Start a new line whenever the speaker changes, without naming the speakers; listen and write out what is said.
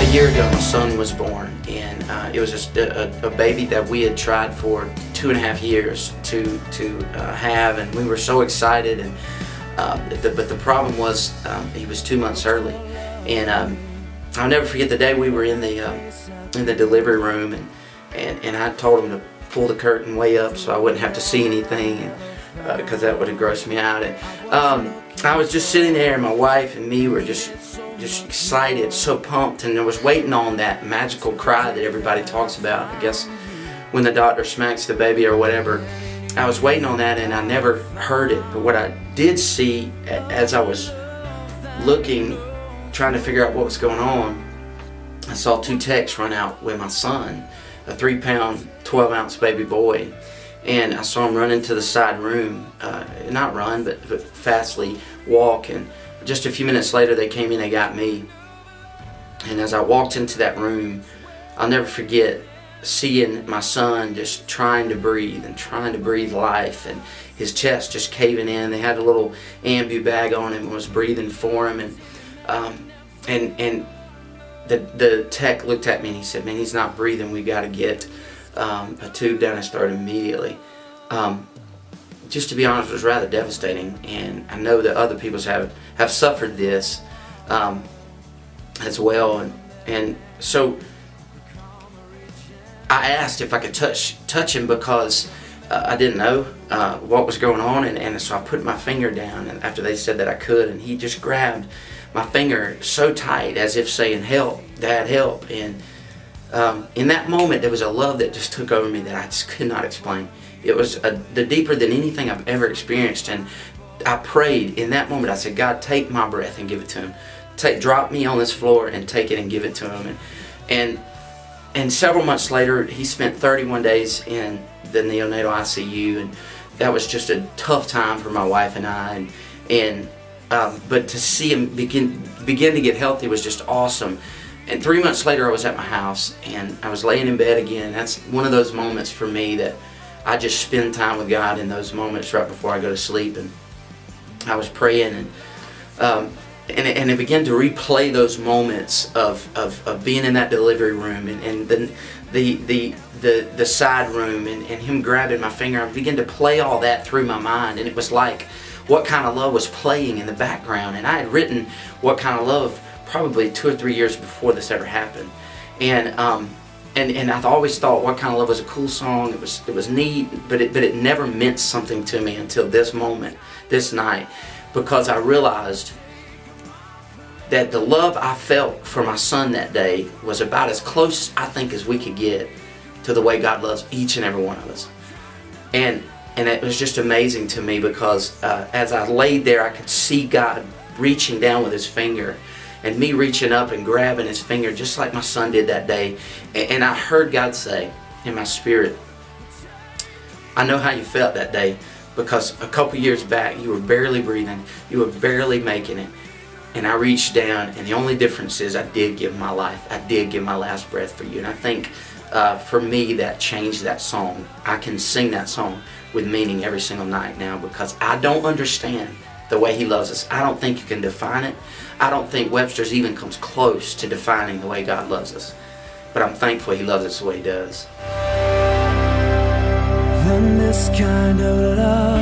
A year ago, my son was born, and it was just a baby that we had tried for 2.5 years to have, and we were so excited. And but the problem was he was 2 months early, and I'll never forget the day we were in the delivery room, and I told him to pull the curtain way up so I wouldn't have to see anything, because that would have grossed me out. And I was just sitting there, and my wife and me were just excited, so pumped, and I was waiting on that magical cry that everybody talks about, I guess, when the doctor smacks the baby or whatever. I was waiting on that, and I never heard it. But what I did see as I was looking, trying to figure out what was going on, I saw 2 techs run out with my son, a 3-pound, 12-ounce baby boy. And I saw him run into the side room, not run, but fastly walk. And just a few minutes later, they came in and got me. And as I walked into that room, I'll never forget seeing my son just trying to breathe and trying to breathe life, and his chest just caving in. They had a little ambu bag on him and was breathing for him. And the tech looked at me and he said, "Man, he's not breathing. We got to get a tube down his throat immediately." Just to be honest, it was rather devastating, and I know that other people have suffered this as well. And so I asked if I could touch him, because I didn't know what was going on, and so I put my finger down, and after they said that I could, and he just grabbed my finger so tight, as if saying, "Help, Dad, help." And in that moment, there was a love that just took over me that I just could not explain. It was the deeper than anything I've ever experienced. And I prayed in that moment. I said, "God, take my breath and give it to him. Drop me on this floor and take it and give it to him." And several months later, he spent 31 days in the neonatal ICU, and that was just a tough time for my wife and I. But to see him begin to get healthy was just awesome. And 3 months later, I was at my house, and I was laying in bed again. That's one of those moments for me that I just spend time with God in those moments right before I go to sleep. And I was praying, and it began to replay those moments of being in that delivery room, and then the side room, and him grabbing my finger. I began to play all that through my mind, and it was like What Kind of Love was playing in the background. And I had written What Kind of Love probably 2 or 3 years before this ever happened, and I've always thought What Kind of Love was a cool song. It was neat, but it never meant something to me until this moment, this night, because I realized that the love I felt for my son that day was about as close, I think, as we could get to the way God loves each and every one of us. And it was just amazing to me, because as I laid there, I could see God reaching down with his finger, and me reaching up and grabbing his finger, just like my son did that day. And I heard God say in my spirit, "I know how you felt that day, because a couple years back you were barely breathing, you were barely making it, and I reached down, and the only difference is I did give my life, I did give my last breath for you." And I think for me, that changed that song. I can sing that song with meaning every single night now, because I don't understand the way he loves us. I don't think you can define it. I don't think Webster's even comes close to defining the way God loves us. But I'm thankful he loves us the way he does.
Then this kind of love